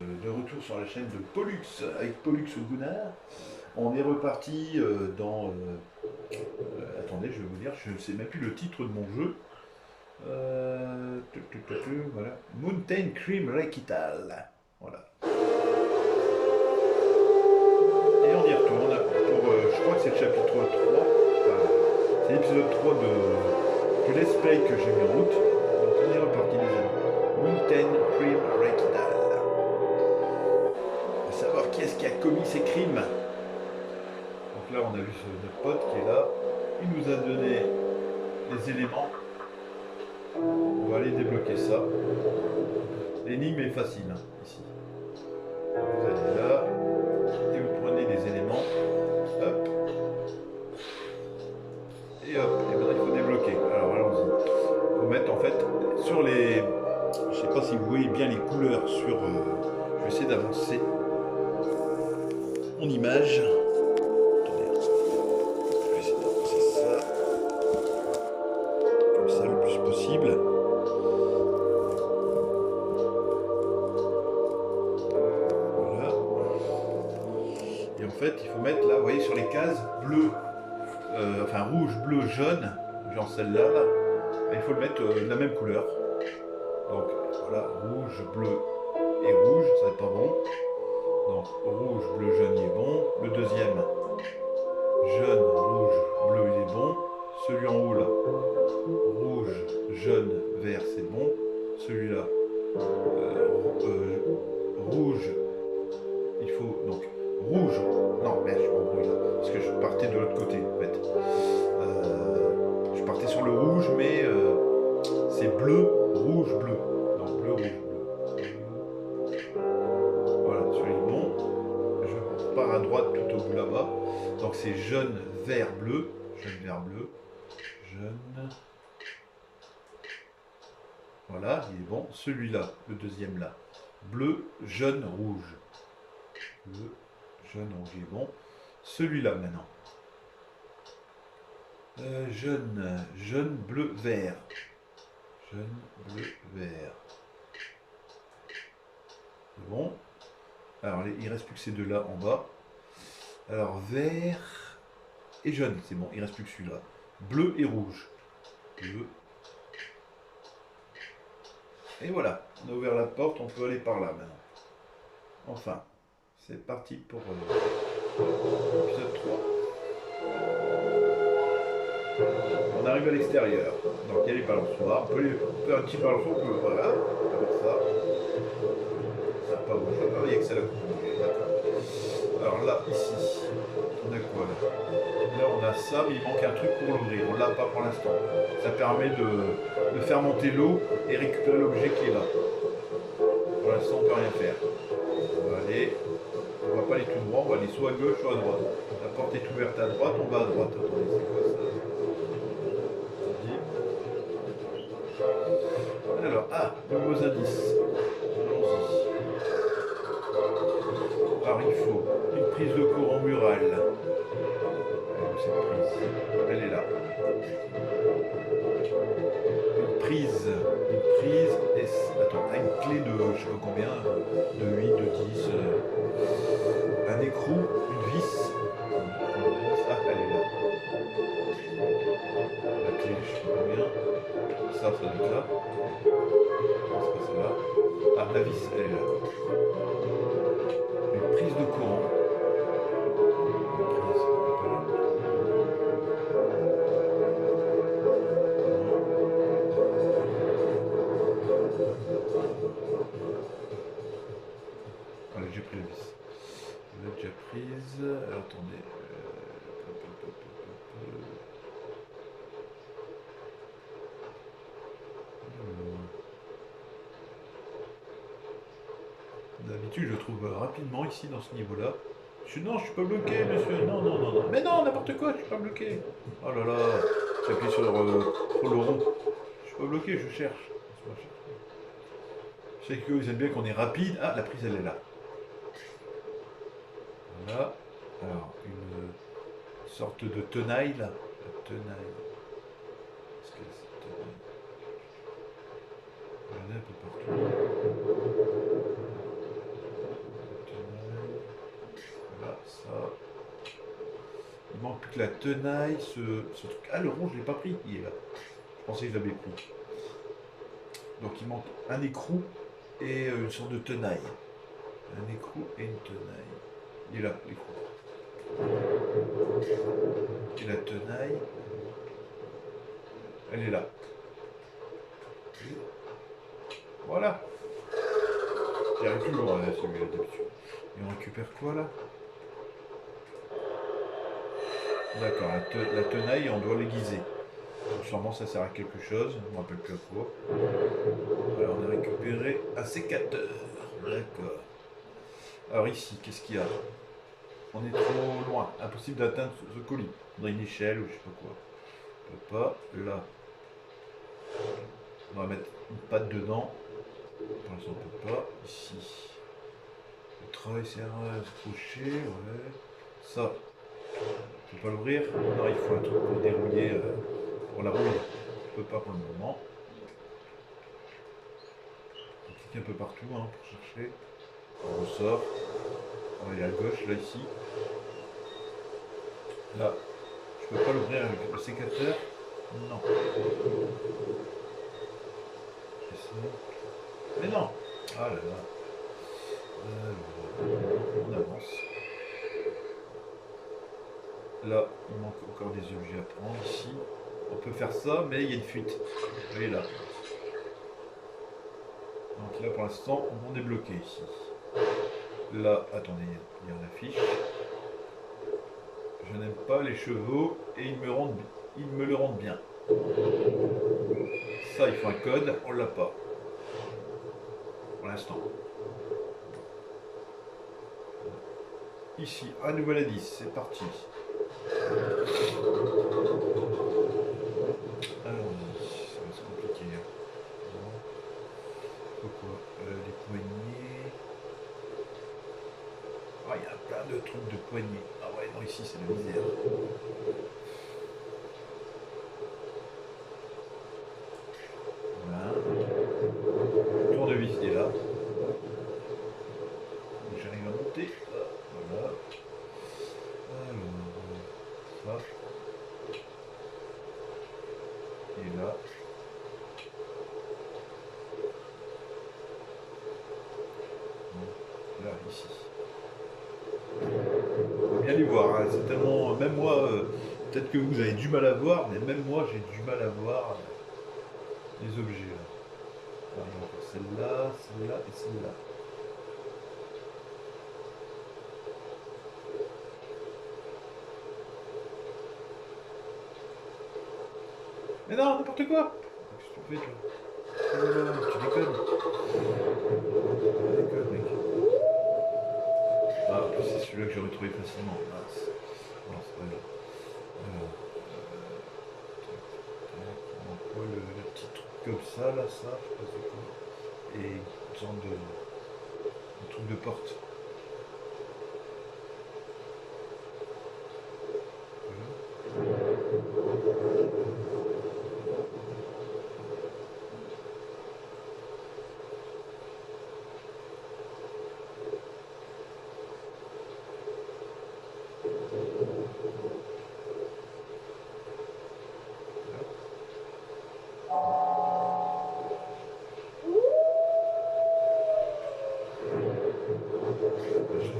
De retour sur la chaîne de Pollux avec Pollux Gunnar. On est reparti dans. Attendez, je vais vous dire, je ne sais même plus le titre de mon jeu. Voilà. Mountain Cream Recital. Voilà. Et on y retourne pour. Je crois que c'est le chapitre 3. Enfin, c'est l'épisode 3 du Let's Play que j'ai mis en route. Donc on est reparti, les amis. Mountain Cream Recital. Savoir qui est-ce qui a commis ces crimes. Donc là, on a vu notre pote qui est là. Il nous a donné les éléments. On va aller débloquer ça. L'énigme est facile, hein, ici. Vous allez là et vous prenez les éléments. Hop. Et hop. Et maintenant, il faut débloquer. Alors, allons-y. Il faut mettre en fait sur les... Je sais pas si vous voyez bien les couleurs sur... Je vais essayer d'avancer mon image. Le plus possible. Voilà. Et en fait, il faut mettre là, vous voyez, sur les cases bleu, enfin rouge, bleu, jaune, genre celle-là, là, il faut le mettre de la même couleur. Donc voilà, rouge, bleu et rouge, ça va être pas bon. Donc rouge, bleu, jaune, il est bon. Le deuxième, jaune, rouge, bleu, il est bon. Celui en haut là, rouge, jaune, vert, c'est bon. Celui-là, rouge, il faut donc rouge. Non, merde, je m'embrouille là, parce que je partais de l'autre côté en fait. Je partais sur le rouge, mais c'est bleu, rouge, bleu. Donc bleu, rouge, bleu. Voilà, celui est bon. Je pars à droite tout au bout là-bas. Donc c'est jaune, vert, bleu. Jaune, vert, bleu. Jaune. Voilà, il est bon. Celui-là, le deuxième là. Bleu, jaune, rouge. Bleu, jaune, rouge, il est bon. Celui-là maintenant. Jaune, jaune, bleu, vert. Jaune, bleu, vert. C'est bon. Alors, il ne reste plus que ces deux-là en bas. Alors, vert et jaune, c'est bon. Il ne reste plus que celui-là. Bleu et rouge. Bleu. Et voilà, on a ouvert la porte, on peut aller par là maintenant. Enfin, c'est parti pour l'épisode 3. On arrive à l'extérieur. Donc il y a les balançoires. On peut un petit balançoire, on peut, voilà, comme ça. Ça n'a pas bougé. Ah, il n'y a que ça là qui bouge. Alors là, ici, on a quoi là? Là on a ça, mais il manque un truc pour l'ouvrir. On ne l'a pas pour l'instant. Ça permet de faire monter l'eau et récupérer l'objet qui est là. Pour l'instant, on ne peut rien faire. On va aller. On ne va pas aller tout droit, on va aller soit à gauche, soit à droite. La porte est ouverte à droite, on va à droite. Attendez, c'est quoi ça? Alors, nouveaux indices. Alors, il faut une prise de courant murale. Cette prise, elle est là. Une prise, et attends, une clé de je sais pas combien, de 8, de 10, un écrou, une vis. Elle est là. La clé, je sais pas combien. Ça doit être là. C'est pas celle-là. La vis, elle est là. Une prise de courant. Allez, j'ai pris la vis. Je l'ai déjà prise. Alors, attendez. D'habitude, je trouve rapidement ici dans ce niveau-là. Non, je suis pas bloqué, monsieur. Non, non, non, non. Mais non, n'importe quoi, je suis pas bloqué. Oh là là, j'appuie sur le rond. Je suis pas bloqué, je cherche. Je sais qu'ils aiment bien qu'on est rapide. Ah, la prise, elle est là. Voilà. Alors, une sorte de tenaille là. La tenaille. Est-ce que c'est tenaille? Il y en a un peu partout. Il manque plus que la tenaille, ce truc. Ah, le rond, je l'ai pas pris, il est là. Je pensais que je l'avais pris. Donc il manque un écrou et une sorte de tenaille. Un écrou et une tenaille. Il est là, l'écrou. Et la tenaille, elle est là. Voilà. Il arrive toujours celui-là d'habitude. Et on récupère quoi là? D'accord, la tenaille, on doit l'aiguiser. Sûrement ça sert à quelque chose, je ne me rappelle plus à quoi. Alors on a récupéré un sécateur. D'accord. Alors ici, qu'est-ce qu'il y a? On est trop loin, impossible d'atteindre ce colis. On a une échelle ou je sais pas quoi. On peut pas, là. On va mettre une patte dedans. Pour l'instant on peut pas. Ici. Le travail sert à se coucher, ouais. Ça. On peut pas l'ouvrir. Non, il faut un truc pour dérouiller pour la rouille. On peut pas pour le moment. On clique un peu partout hein, pour chercher. On ressort. On va aller à gauche là ici. Là. Je peux pas l'ouvrir avec le sécateur. Non. Mais non. Ah là là. On avance. Là, il manque encore des objets à prendre ici. On peut faire ça, mais il y a une fuite. Vous voyez là. Donc là, pour l'instant, on est bloqué ici. Là, attendez, il y a une affiche. Je n'aime pas les chevaux et ils me le rendent bien. Ça, il faut un code, on l'a pas. Pour l'instant. Ici, un nouvel indice, c'est parti. Alors, ça va se compliquer. Pourquoi les poignées. Ah, il y a plein de trucs de poignées. Ah ouais, non, ici, c'est la misère. Voilà. Le tournevis, il est là. J'arrive à monter. Voilà. Alors, ça. Il est là. Là, ici. Faut bien les voir, hein. C'est tellement. Même moi, peut-être que vous avez du mal à voir, mais même moi, j'ai du mal à voir les objets. Là. Alors, il y a encore celle-là, celle-là et celle-là. Mais non, n'importe quoi! Qu'est-ce que tu fais, toi? Tu déconnes. Tu déconnes, mec. Ah, en plus, c'est celui-là que j'aurais trouvé facilement. Mince. Non, c'est pas grave. Alors, on emploie le petit truc comme ça, là, ça, je sais pas c'est quoi. Et une sorte de truc de porte.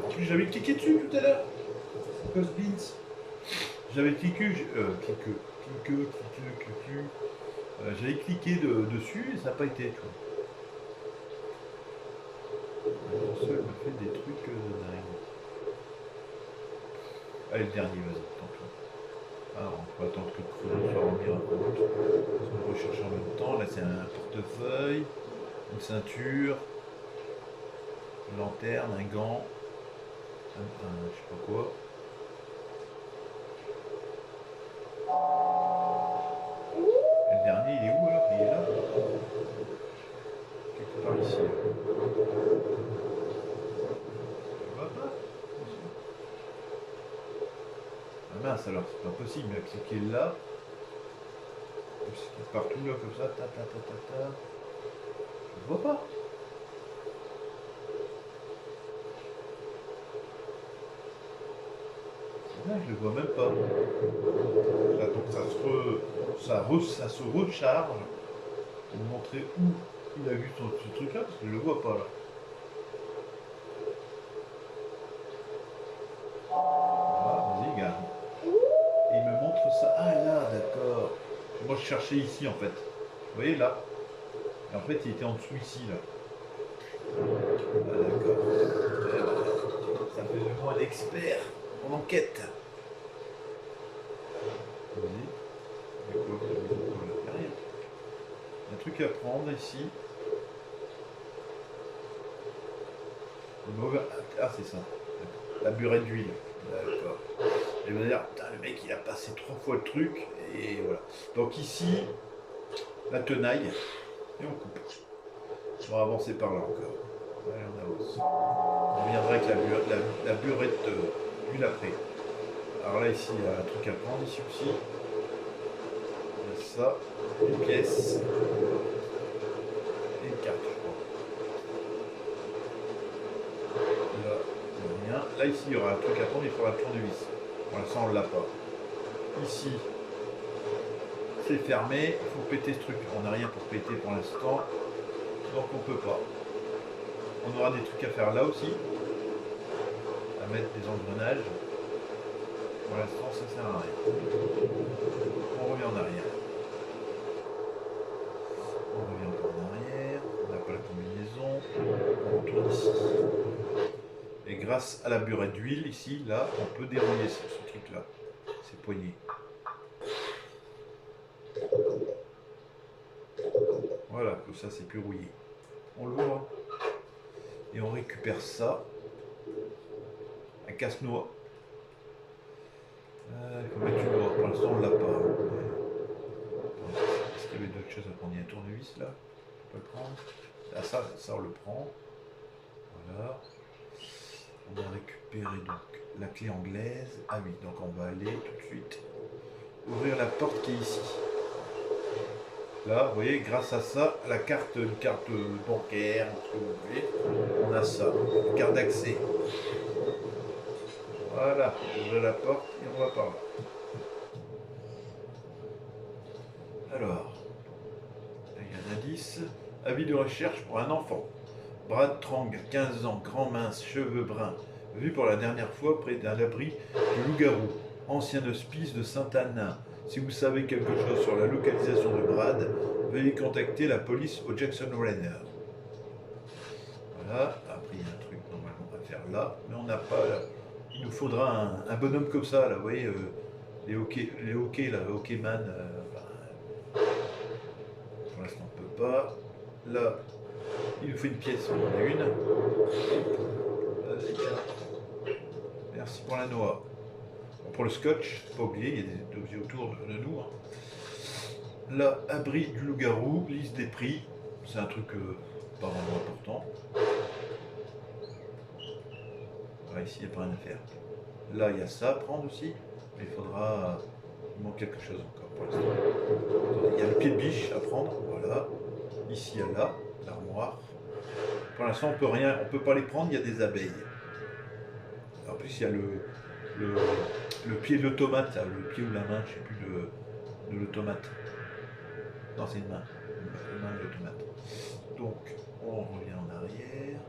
En plus, j'avais cliqué dessus tout à l'heure. Cause Beans. J'avais cliqué, j'avais cliqué dessus et ça n'a pas été. Tu vois. Le seul me fait des trucs de dingue. Allez, le dernier, vas-y, tant pis. Alors, on peut attendre que le chrono soit rempli un compte. On recherche en même temps. Là, c'est un portefeuille, une ceinture, une lanterne, un gant, je sais pas quoi. Et le dernier, il est où alors? Il est là? Quelque part ici. Ça va pas? Ah mince alors, c'est pas possible, il a cliqué là. C'est partout là comme ça, ta ta ta ta ta. Je vois pas. Ah, je le vois même pas. Là, donc ça se recharge pour me montrer où il a vu ce truc là, parce que je le vois pas là. Voilà, vas-y, regarde. Et il me montre ça. Ah là, d'accord. Moi je cherchais ici en fait. Vous voyez là. Et en fait il était en dessous ici là. Ah d'accord. Eh ben, ça fait de moi un expert en enquête. Vas-y. Il y a quoi? Vous avez mis quoi là? Il y a rien. Il y a un truc à prendre ici. Le mauvais... Ah c'est ça. La burette d'huile. D'accord. Et vous allez dire, putain, le mec il a passé 3 fois le truc. Et voilà. Donc ici, la tenaille. Et on coupe. On va avancer par là encore. Allez, on avance. On reviendra avec la burette d'huile après. Alors là, ici, il y a un truc à prendre. Ici aussi. Il y a ça. Une pièce. Et une carte, je crois. Là, il n'y a rien. Là, ici, il y aura un truc à prendre. Il faudra le tournevis. Pour l'instant, on ne l'a pas. Ici, c'est fermé. Il faut péter ce truc. On n'a rien pour péter pour l'instant. Donc, on ne peut pas. On aura des trucs à faire là aussi. À mettre des engrenages. Pour l'instant, ça sert à rien. On revient en arrière. On revient encore en arrière. On n'a pas la combinaison. On retourne ici. Et grâce à la burette d'huile, ici, là, on peut dérouiller ce truc-là. Ces poignées. Voilà, comme ça, c'est plus rouillé. On l'ouvre. Et on récupère ça. Un casse-noix. Il faut mettre une noix. Pour l'instant, on ne l'a pas. Est-ce qu'il y avait d'autres choses à prendre? Il y a un tournevis là. On peut le prendre. Ah, ça, on le prend. Voilà. On a récupéré donc la clé anglaise. Ah oui, donc on va aller tout de suite ouvrir la porte qui est ici. Là, vous voyez, grâce à ça, une carte bancaire, ce que vous voulez, on a ça, une carte d'accès. Voilà, on ouvre la porte et on va par là. Alors, il y a un indice. Avis de recherche pour un enfant. Brad Trang, 15 ans, grand mince, cheveux bruns, vu pour la dernière fois près d'un abri de loup-garou, ancien hospice de Sainte-Anne. Si vous savez quelque chose sur la localisation de Brad, veuillez contacter la police au Jackson Rainer. Voilà, après il y a un truc normalement à faire là, mais on n'a pas là. Il nous faudra un bonhomme comme ça, là, vous voyez, les hockey, là, hockeyman. Pour l'instant on ne peut pas. Là, il nous faut une pièce, on en a une. Merci pour la noix. Pour le scotch, pas oublier, il y a des objets autour de nous. Hein. Là, abri du loup-garou, liste des prix. C'est un truc pas vraiment important. Voilà, ici, il n'y a pas rien à faire. Là, il y a ça à prendre aussi. Mais il faudra... Il manque quelque chose encore pour l'instant. Il y a le pied de biche à prendre. Voilà. Ici, il y a là, l'armoire. Pour l'instant, on ne peut pas les prendre, il y a des abeilles. En plus, il y a le pied de l'automate, le pied ou la main, je ne sais plus, de l'automate. Non, c'est une main. Une main de l'automate. Donc, on revient en arrière.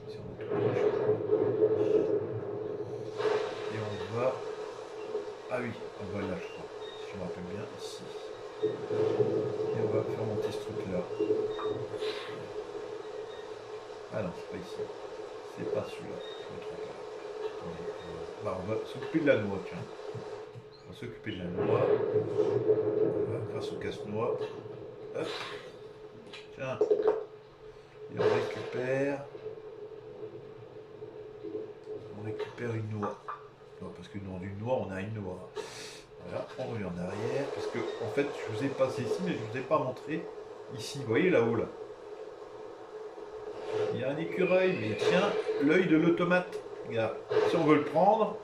Si on est tout proche. Et on va... Ah oui, on va là, je crois. Si je me rappelle bien, ici. Et on va faire monter ce truc-là. Ah non, c'est pas ici. C'est pas celui-là. Je me trompe pas. Bah, on va s'occuper de la noix, tiens. On va s'occuper de la noix. Voilà, grâce au casse-noix. Hop. Tiens. Et on récupère. On récupère une noix. Non, parce que dans une noix, on a une noix. Voilà, on revient en arrière. Parce que, en fait, je vous ai passé ici, mais je ne vous ai pas montré ici. Vous voyez là-haut, là. Il y a un écureuil, mais tiens, l'œil de l'automate. Regarde, si on veut le prendre.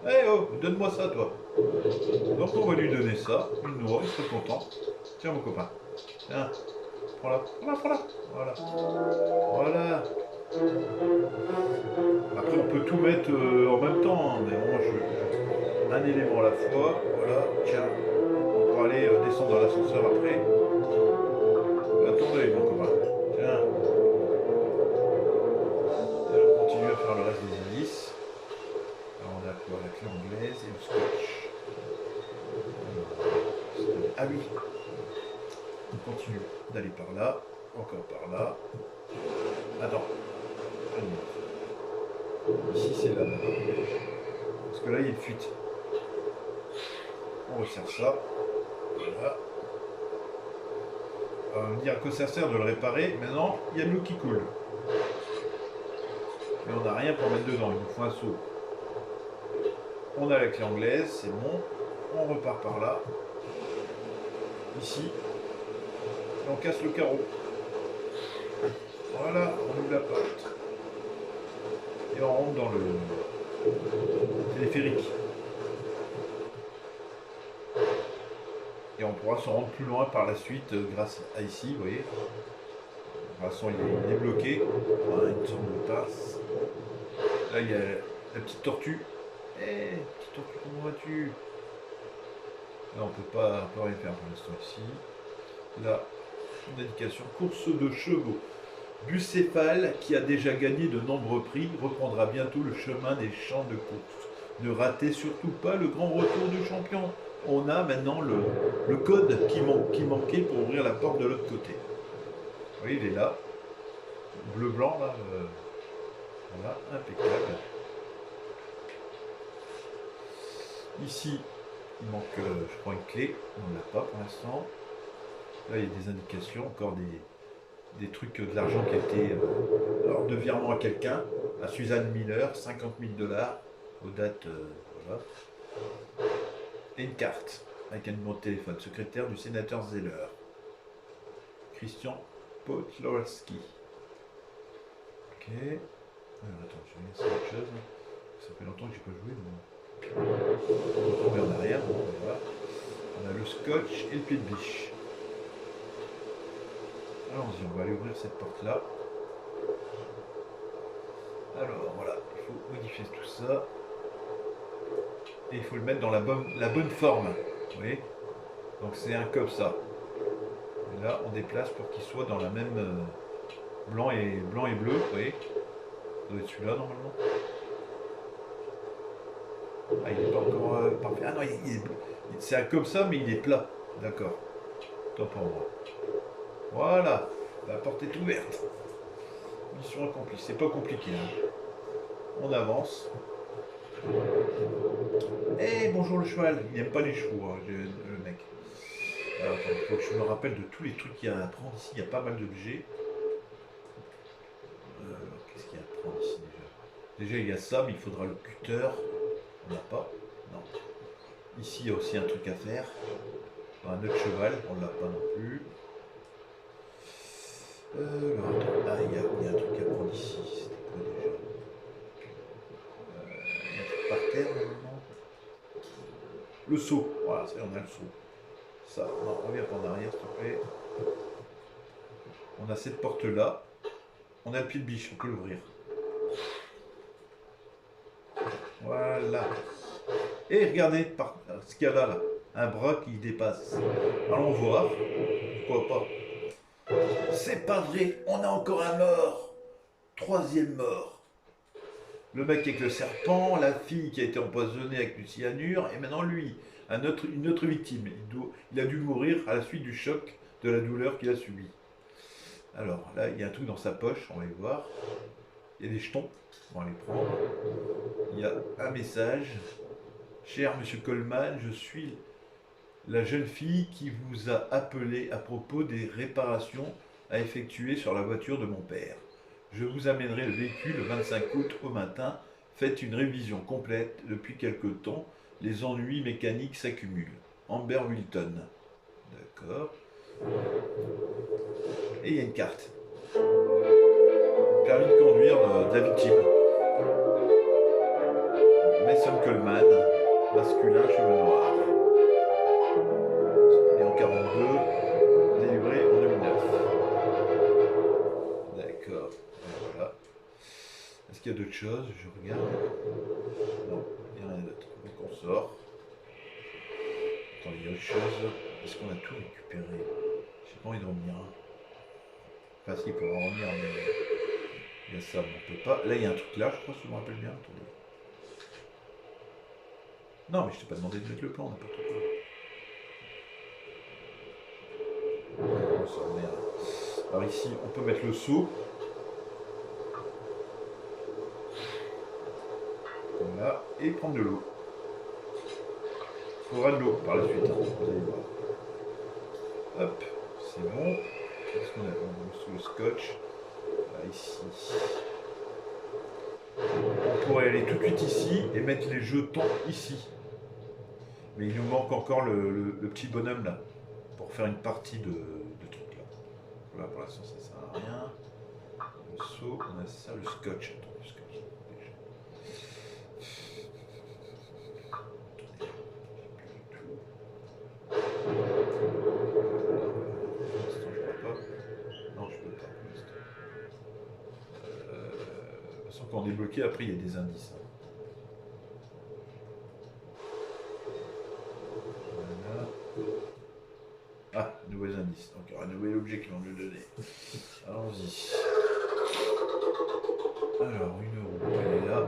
Eh oh, donne-moi ça, toi. Donc on va lui donner ça, une noix, il serait content. Tiens, mon copain. Tiens, prends-la, prends-la. Voilà. Voilà. Après, on peut tout mettre en en même temps, hein, mais moi un élément à la fois. Voilà, tiens, on pourra aller descendre dans l'ascenseur après. Attendez, mon copain. Tiens. Et on continue à faire le reste des indices. Alors on a quoi? La clé anglaise et le scotch. Alors, ah oui. On continue d'aller par là. Encore par là. Attends. Ici c'est là. Parce que là il y a une fuite. On resserre ça. Voilà. On va me dire que ça sert de le réparer. Maintenant, il y a de l'eau qui coule. Mais on n'a rien pour mettre dedans. Il nous faut un seau. On a la clé anglaise, c'est bon. On repart par là. Ici. Et on casse le carreau. Voilà, on ouvre la porte. Et on rentre dans le téléphérique. Et on pourra se rendre plus loin par la suite grâce à ici, vous voyez. De toute façon, il est bloqué. Voilà, une sorte de passe. Là, il y a la petite tortue. Eh, petite tortue, comment vas-tu? Là, on peut rien faire pour l'instant ici. Là, une indication, course de chevaux. Bucéphale, qui a déjà gagné de nombreux prix, reprendra bientôt le chemin des champs de course. Ne ratez surtout pas le grand retour du champion. On a maintenant le code qui manquait pour ouvrir la porte de l'autre côté. Vous voyez, il est là. Bleu-blanc, là. Voilà, impeccable. Ici, il manque, je crois, une clé. On ne l'a pas pour l'instant. Là, il y a des indications, encore des trucs, de l'argent qui a été alors, de virement à quelqu'un, à Suzanne Miller, 50 000 $, aux dates, voilà. Et une carte, avec un numéro de téléphone, secrétaire du sénateur Zeller. Christian Podlorski. Ok. Alors, attends, je vais essayer autre chose. Ça fait longtemps que j'ai pas joué. On va tomber en arrière. Bon, voilà. On a le scotch et le pied de biche. Allons-y, on va aller ouvrir cette porte-là. Alors, voilà, il faut modifier tout ça. Et il faut le mettre dans la bonne forme. Vous voyez? Donc c'est un comme ça. Et là, on déplace pour qu'il soit dans la même blanc et bleu. Vous voyez? Ça doit être celui-là normalement. Ah, il n'est pas encore parfait. Ah non, c'est un comme ça, mais il est plat. D'accord. Tant pour moi. Voilà. La porte est ouverte. Mission accomplie. C'est pas compliqué. Hein. On avance. Eh, bonjour le cheval. Il n'aime pas les chevaux, hein, le mec. Alors, attends, il faut que je me rappelle de tous les trucs qu'il y a à prendre ici. Il y a pas mal d'objets. Qu'est-ce qu'il y a à prendre ici déjà? Déjà, il y a ça, mais il faudra le cutter. On n'a pas. Non. Ici, il y a aussi un truc à faire. Un autre cheval. On ne l'a pas non plus. Ah, il y a un truc à prendre ici. C'était quoi déjà? Il y a un truc par terre, normalement. Le seau. Voilà, ça, on a le seau. Ça, non, reviens pas en arrière, s'il te plaît. On a cette porte-là. On a le pied de biche, on peut l'ouvrir. Voilà. Et regardez ce qu'il y a là, un bras qui dépasse. Allons voir. Pourquoi pas? C'est pas vrai, on a encore un mort. Troisième mort. Le mec avec le serpent, la fille qui a été empoisonnée avec du cyanure, et maintenant lui, une autre victime. Il a dû mourir à la suite du choc de la douleur qu'il a subi. Alors là, il y a un truc dans sa poche, on va y voir. Il y a des jetons, on va les prendre. Il y a un message. Cher Monsieur Coleman, je suis la jeune fille qui vous a appelé à propos des réparations à effectuer sur la voiture de mon père. Je vous amènerai le véhicule le 25 août au matin. Faites une révision complète. Depuis quelque temps, les ennuis mécaniques s'accumulent. Amber Wilton. D'accord. Et il y a une carte. Permis de conduire de la victime. Mason Coleman, masculin, cheveux noirs. Et en 42, délivré en 2009. D'accord. Voilà. Est-ce qu'il y a d'autres choses? Je regarde. Non, il n'y a rien d'autre. Donc on sort. Attends, il y a autre chose. Est-ce qu'on a tout récupéré? Je sais pas envie de revenir. Enfin si, il peut en revenir, mais il y a ça, mais on peut pas. Là, il y a un truc là, je crois, si je me rappelle bien. Attendez. Non, mais je t'ai pas demandé de mettre le plan, n'importe quoi. On sort, merde. Alors ici, on peut mettre le seau. Voilà, et prendre de l'eau. Il faudra de l'eau par la suite, hein, vous allez voir. Hop, c'est bon. Qu'est-ce qu'on a? On met sous le scotch. Là, ici. On pourrait aller tout de suite ici et mettre les jetons ici. Mais il nous manque encore le petit bonhomme là. Pour faire une partie de truc là. Voilà, pour l'instant ça sert à rien. Le seau, on a ça, le scotch. Attends, le scotch. Quand on est bloqué, après il y a des indices. Voilà. Ah, nouveaux indices. Donc il y aura un nouvel objet qu'ils vont nous donner. Allons-y. Alors, une roue, elle est là.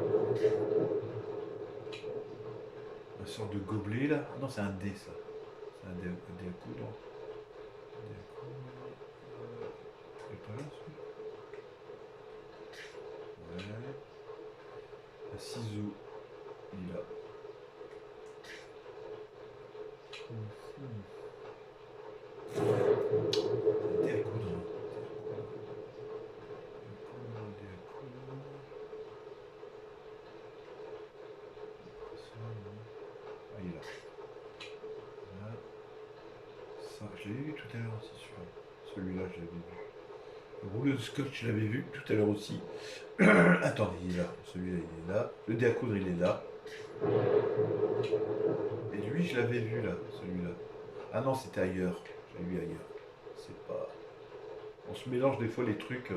Une sorte de gobelet là. Non, c'est un dé ça. C'est un dé à coudre. Dé à coudre. C'est pas là celui-là. Ouais. Un ciseau, il est là. Un dé à coudre. Dé à coudre. Ah, il est là. Voilà. Ça, je l'avais vu tout à l'heure aussi, celui-là, je l'avais vu. Le rouleau de scotch, je l'avais vu tout à l'heure aussi. Attendez, il est là. Celui-là, il est là. Le dé à coudre, il est là. Et lui, je l'avais vu là, celui-là. Ah non, c'était ailleurs. Je l'ai vu ailleurs. C'est pas... On se mélange des fois les trucs.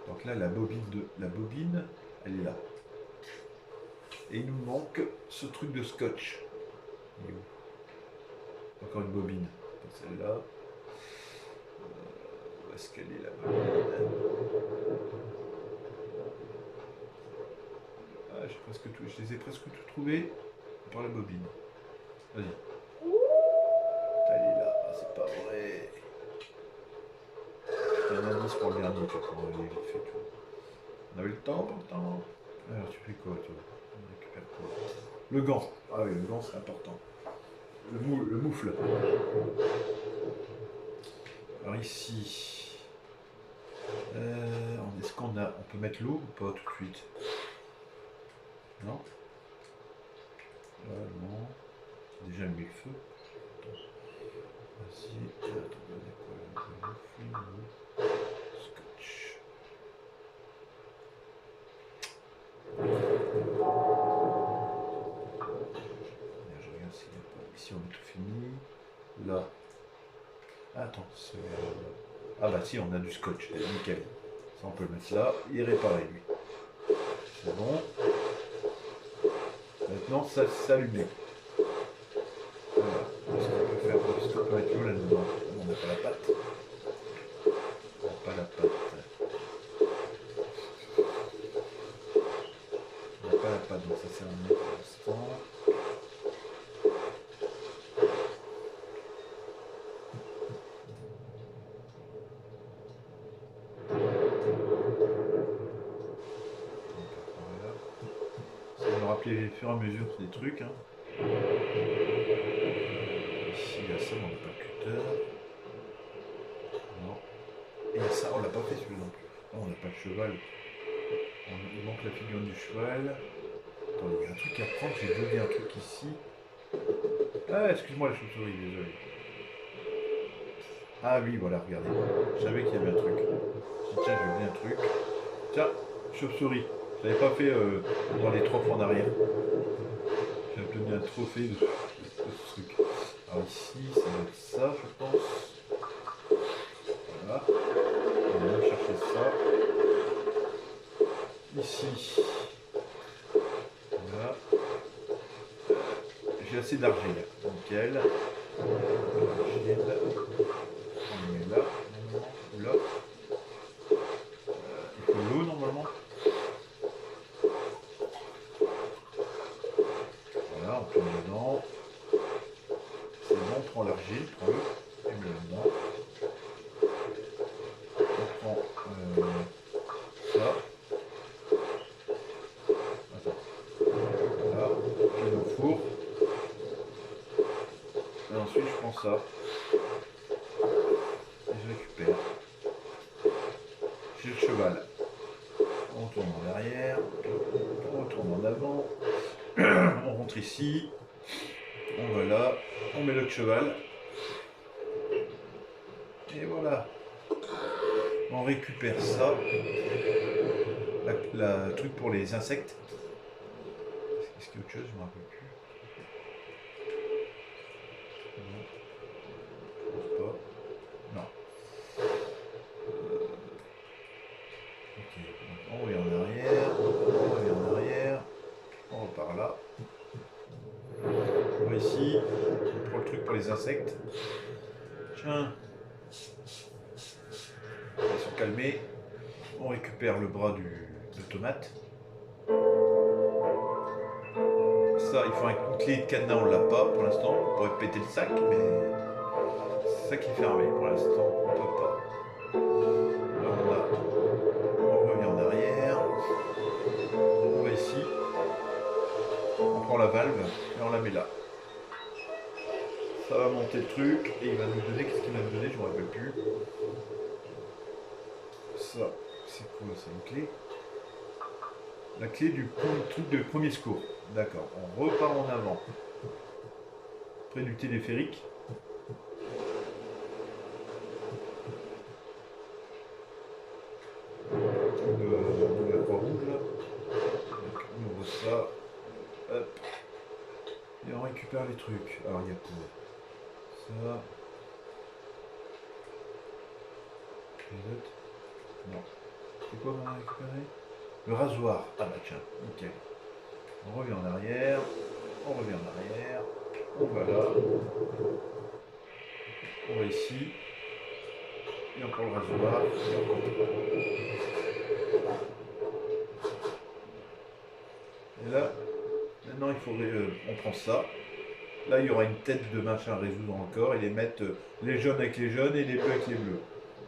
Donc là, la bobine, elle est là. Et il nous manque ce truc de scotch. Il est où? Encore une bobine. Celle-là. Où est-ce qu'elle est la bobine? Ah, je les ai presque tout trouvés par la bobine. Vas-y. Elle est là. Ah, c'est pas vrai. C'est un indice pour le dernier, tu vois, on avait vite fait tout. On avait le temps pourtant. Alors tu fais quoi toi? On récupère quoi? Le gant. Ah oui, le gant c'est important. Le moufle. Alors ici. Est-ce qu'on a. On peut mettre l'eau ou pas tout de suite? Non? Non. J'ai déjà mis le feu. Vas-y. Attends, on a quoi? Le scotch. Je regarde s'il n'y a pas. Ici on a tout fini. Là. Attends, ah bah si, on a du scotch, nickel. Ça on peut le mettre là. Il est réparé lui. C'est bon. Maintenant ça s'allume. Voilà. Qu'est-ce qu'on peut faire? Qu'est-ce qu'on peut mettre l'eau là-dedans? On n'a pas la pâte. On n'a pas la pâte. On n'a pas la pâte, donc ça c'est un pour l'instant. Au fur et à mesure des trucs. Hein. Ici, il y a ça, mais on n'a pas le cutter. Non. Et il y a ça, on l'a pas fait celui-là non plus. Non, on n'a pas le cheval. Il manque la figure du cheval. Attendez, il y a un truc à prendre. J'ai donné un truc ici. Ah, excuse-moi la chauve-souris, désolé. Ah oui, voilà, regardez. Je savais qu'il y avait un truc. Tiens, j'ai oublié un truc. Tiens, chauve-souris. Je l'avais pas fait dans les 3 fois en arrière. J'ai obtenu un trophée de ce truc. Alors ici, ça va être ça, je pense. Voilà. On va chercher ça. Ici. Voilà. J'ai assez d'argile. Nickel. Argile. On le met là. Ou là. Il faut l'eau normalement. Voilà, on tourne dedans. C'est bon, on prend l'argile, prends-le. Et mets-le dedans. On prend ça. Attends. Voilà, je mets au four. Et ensuite je prends ça. Et je récupère. J'ai le cheval. On tourne en arrière. On retourne en avant. On rentre ici. On va là. On met le cheval. Et voilà. On récupère ça. La truc pour les insectes. Est-ce qu'il y a autre chose? Je ne me rappelle plus. Non. Je pense pas. Non. Ok. Donc on revient en arrière. On revient en arrière. On repart là. On va ici. On prend le truc pour les insectes. Tiens. Ils sont calmés. On récupère le bras de tomate. Ça, il faut une clé de cadenas, on l'a pas pour l'instant. On pourrait péter le sac, mais c'est ça qui est fermé pour l'instant. On peut pas. Là, on revient en arrière. On va ici. On prend la valve et on la met là. Ça va monter le truc et il va nous donner, qu'est-ce qu'il va nous donner, je ne me rappelle plus. Ça, c'est quoi? C'est une clé. La clé du truc de premier secours. D'accord, on repart en avant. Près du téléphérique. De la Croix-Rouge là. Donc, on ouvre ça. Hop. Et on récupère les trucs. Alors il y a quoi? Ça. Les autres? Non. C'est quoi qu'on a récupéré? Le rasoir. Ah bah tiens, nickel. On revient en arrière. On revient en arrière. On va là. On va ici. Et on prend le rasoir. Et on continue. Et là, maintenant il faudrait. On prend ça. Là il y aura une tête de machin à résoudre encore. Et les mettre les jaunes avec les jaunes et les bleus avec les bleus.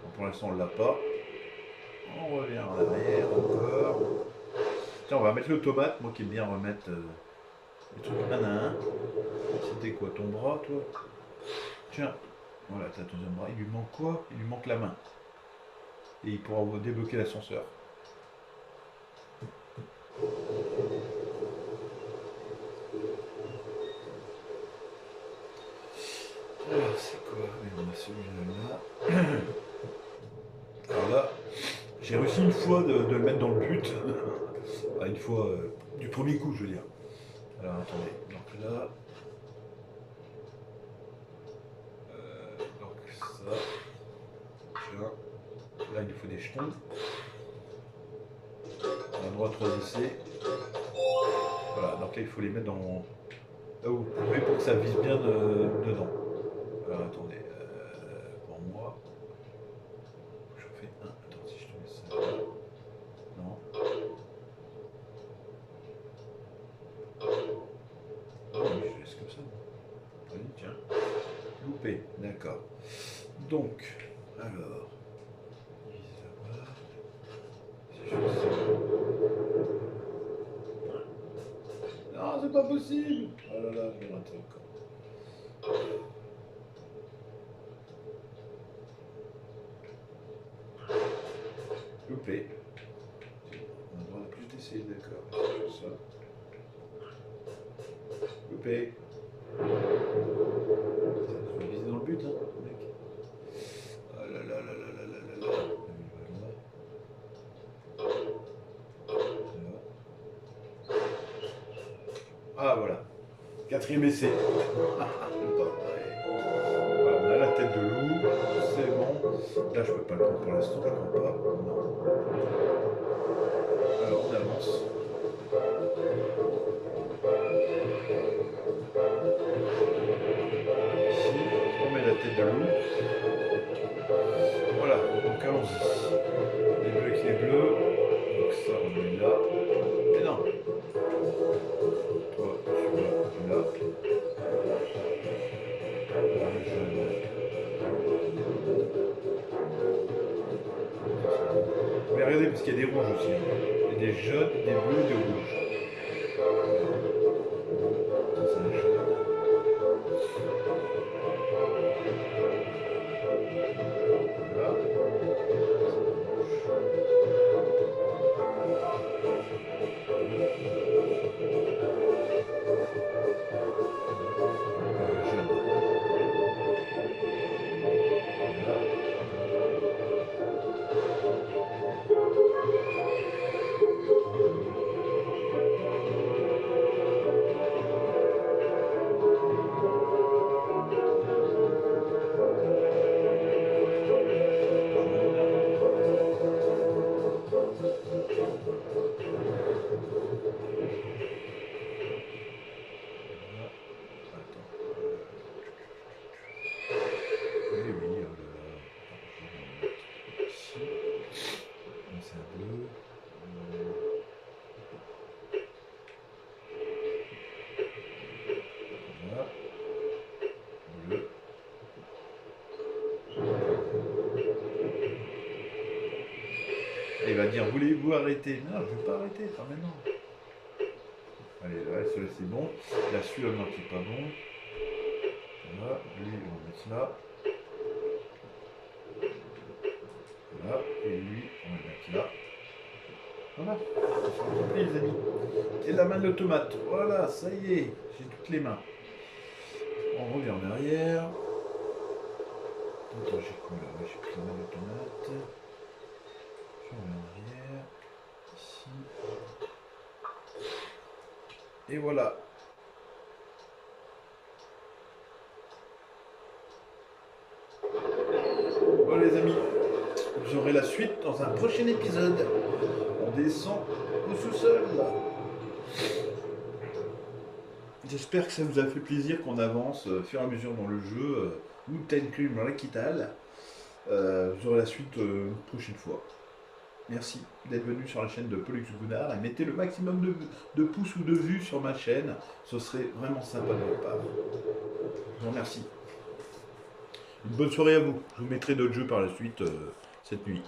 Donc, pour l'instant on ne l'a pas. On revient en arrière encore. Tiens, on va mettre le tomate, moi qui aime bien remettre les trucs un à un. C'était quoi ton bras, toi? Tiens, voilà, t'as ton deuxième bras. Il lui manque quoi? Il lui manque la main. Et il pourra débloquer l'ascenseur. Alors, c'est quoi? On a celui-là. Alors là, j'ai réussi une fois de le mettre dans le but. Une fois du premier coup, je veux dire. Alors attendez, donc là. Donc ça. Tiens. Là, il nous faut des jetons. On a droit à 3 essais. Voilà, donc là, il faut les mettre dans. Là où vous pouvez pour que ça vise bien dedans. Alors attendez, pour moi. Je fais un. Attends, si je te mets ça là. Non. Ah oui, je laisse comme ça. Oui, tiens. Loupé, d'accord. Donc, alors. Si je fais ça. Non, c'est pas possible. Oh là là, je vais rater encore. Loupé. On a le droit à plus d'essais, d'accord. Je fais ça. Loupé. Ça doit viser dans le but, hein, mec. Oh là là là là là là là là. Ah voilà. Quatrième essai. Voilà, on a la tête de loup. C'est bon. Là, je peux pas le prendre pour l'instant, je crois pas. Non. Alors, on avance. de loup. Voilà, donc allons-y. Les bleus avec les bleus. Donc ça, on est là. Mais non. Toi, tu vas là. Le jaune. Mais regardez, parce qu'il y a des rouges aussi. Il y a des jaunes, des bleus, des rouges. Ça, c'est un jaune. Voilà. Il va dire, voulez-vous arrêter? Non, je ne vais pas arrêter, pas maintenant. Allez, là, celui-là c'est bon. Là, celui-là, non, qui est pas bon. Voilà, lui, on va mettre là. Voilà, et lui, on va le mettre là. Voilà, les amis. Et la main de l'automate. Voilà, ça y est, j'ai toutes les mains. On revient en arrière. Attends, j'ai quoi là? J'ai pris la main de l'automate. Je reviens en arrière. Ici. Et voilà. Bon les amis, vous aurez la suite dans un prochain épisode. On descend au sous-sol là. J'espère que ça vous a fait plaisir qu'on avance au fur et à mesure dans le jeu. Ou Tenkrim dans l'Aquital. Vous aurez la suite une prochaine fois. Merci d'être venu sur la chaîne de Pollux Gunnar et mettez le maximum de pouces ou de vues sur ma chaîne. Ce serait vraiment sympa de votre part. Je vous remercie. Une bonne soirée à vous. Je vous mettrai d'autres jeux par la suite cette nuit.